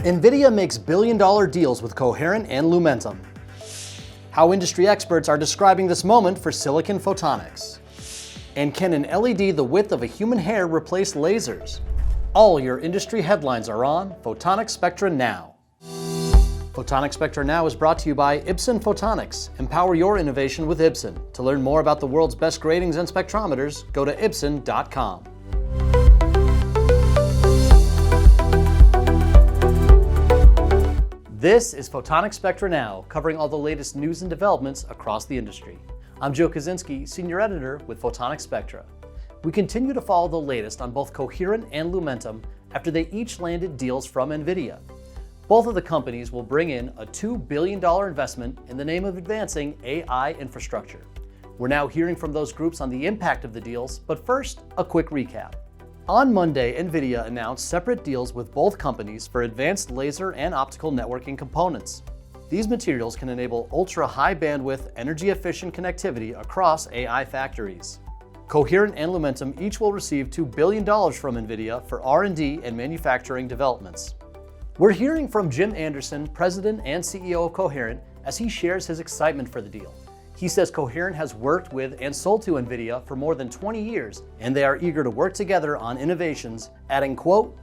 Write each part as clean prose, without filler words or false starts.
Nvidia makes billion-dollar deals with Coherent and Lumentum. How industry experts are describing this moment for silicon photonics. And can an LED the width of a human hair replace lasers? All your industry headlines are on Photonics Spectra Now. Photonics Spectra Now is brought to you by Ipsen Photonics. Empower your innovation with Ipsen. To learn more about the world's best gratings and spectrometers, go to ipsen.com. This is Photonics Spectra Now, covering all the latest news and developments across the industry. I'm Joe Kaczynski, Senior Editor with Photonics Spectra. We continue to follow the latest on both Coherent and Lumentum after they each landed deals from Nvidia. Both of the companies will bring in a $2 billion investment in the name of advancing AI infrastructure. We're now hearing from those groups on the impact of the deals, but first, a quick recap. On Monday, Nvidia announced separate deals with both companies for advanced laser and optical networking components. These materials can enable ultra-high bandwidth, energy-efficient connectivity across AI factories. Coherent and Lumentum each will receive $2 billion from Nvidia for R&D and manufacturing developments. We're hearing from Jim Anderson, President and CEO of Coherent, as he shares his excitement for the deal. He says Coherent has worked with and sold to Nvidia for more than 20 years, and they are eager to work together on innovations, adding, quote,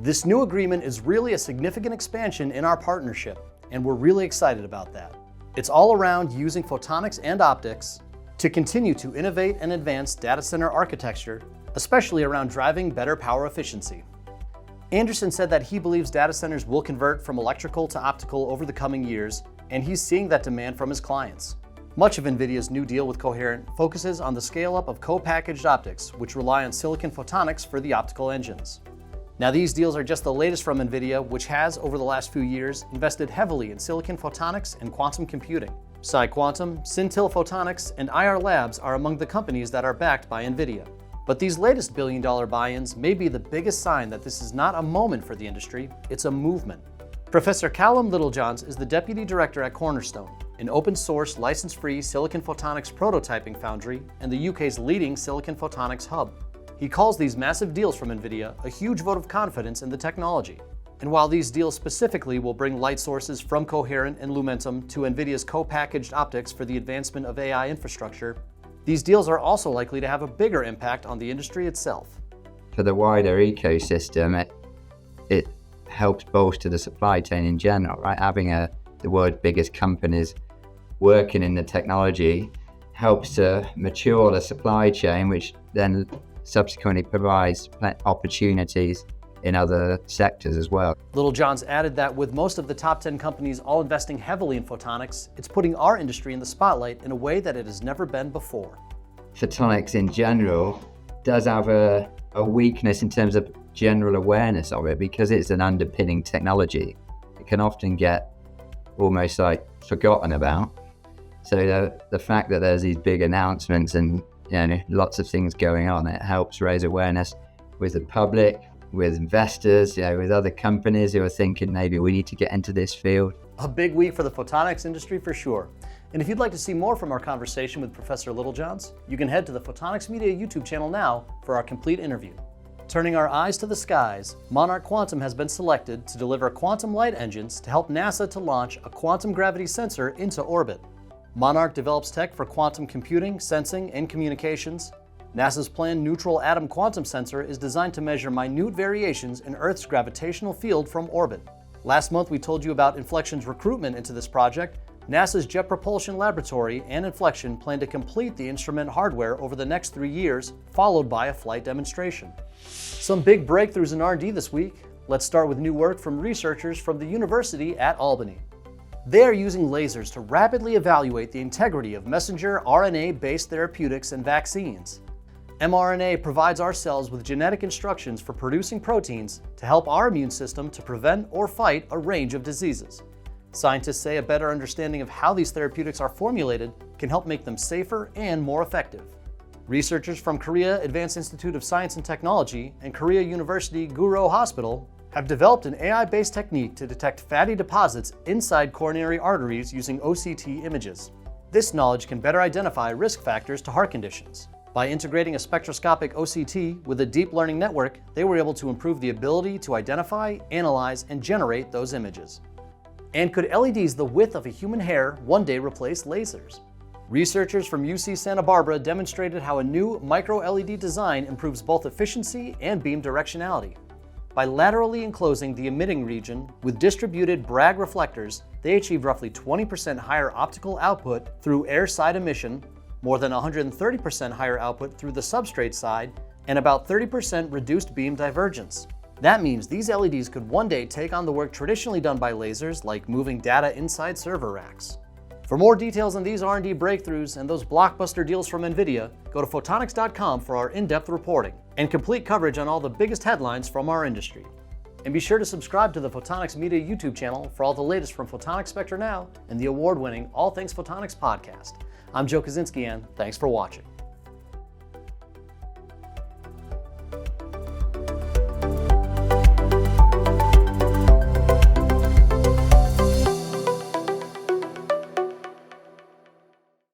"This new agreement is really a significant expansion in our partnership, and we're really excited about that. It's all around using photonics and optics to continue to innovate and advance data center architecture, especially around driving better power efficiency." Anderson said that he believes data centers will convert from electrical to optical over the coming years, and he's seeing that demand from his clients. Much of Nvidia's new deal with Coherent focuses on the scale-up of co-packaged optics, which rely on silicon photonics for the optical engines. Now, these deals are just the latest from Nvidia, which has, over the last few years, invested heavily in silicon photonics and quantum computing. PsiQuantum, Scintilla Photonics, and IR Labs are among the companies that are backed by Nvidia. But these latest billion-dollar buy-ins may be the biggest sign that this is not a moment for the industry, it's a movement. Professor Callum Littlejohns is the Deputy Director at Cornerstone, an open-source, license-free silicon photonics prototyping foundry and the UK's leading silicon photonics hub. He calls these massive deals from Nvidia a huge vote of confidence in the technology. And while these deals specifically will bring light sources from Coherent and Lumentum to Nvidia's co-packaged optics for the advancement of AI infrastructure, these deals are also likely to have a bigger impact on the industry itself. For the wider ecosystem, it helps bolster the supply chain in general, right? Having the world's biggest companies working in the technology helps to mature the supply chain, which then subsequently provides opportunities in other sectors as well. Littlejohns added that with most of the top 10 companies all investing heavily in photonics, it's putting our industry in the spotlight in a way that it has never been before. Photonics in general does have a weakness in terms of general awareness of it because it's an underpinning technology. It can often get almost like forgotten about. So the fact that there's these big announcements and lots of things going on, it helps raise awareness with the public, with investors, with other companies who are thinking maybe we need to get into this field. A big week for the photonics industry for sure. And if you'd like to see more from our conversation with Professor Littlejohns, you can head to the Photonics Media YouTube channel now for our complete interview. Turning our eyes to the skies, Monarch Quantum has been selected to deliver quantum light engines to help NASA to launch a quantum gravity sensor into orbit. Monarch develops tech for quantum computing, sensing, and communications. NASA's planned neutral atom quantum sensor is designed to measure minute variations in Earth's gravitational field from orbit. Last month, we told you about Inflection's recruitment into this project. NASA's Jet Propulsion Laboratory and Inflection plan to complete the instrument hardware over the next 3 years, followed by a flight demonstration. Some big breakthroughs in R&D this week. Let's start with new work from researchers from the University at Albany. They are using lasers to rapidly evaluate the integrity of messenger RNA-based therapeutics and vaccines. mRNA provides our cells with genetic instructions for producing proteins to help our immune system to prevent or fight a range of diseases. Scientists say a better understanding of how these therapeutics are formulated can help make them safer and more effective. Researchers from Korea Advanced Institute of Science and Technology and Korea University Guro Hospital have developed an AI-based technique to detect fatty deposits inside coronary arteries using OCT images. This knowledge can better identify risk factors to heart conditions. By integrating a spectroscopic OCT with a deep learning network, they were able to improve the ability to identify, analyze, and generate those images. And could LEDs the width of a human hair one day replace lasers? Researchers from UC Santa Barbara demonstrated how a new micro-LED design improves both efficiency and beam directionality. By laterally enclosing the emitting region with distributed Bragg reflectors, they achieved roughly 20% higher optical output through air side emission, more than 130% higher output through the substrate side, and about 30% reduced beam divergence. That means these LEDs could one day take on the work traditionally done by lasers, like moving data inside server racks. For more details on these R&D breakthroughs and those blockbuster deals from Nvidia, go to photonics.com for our in-depth reporting and complete coverage on all the biggest headlines from our industry. And be sure to subscribe to the Photonics Media YouTube channel for all the latest from Photonics Spectra Now and the award-winning All Things Photonics podcast. I'm Joe Kaczynski, and thanks for watching.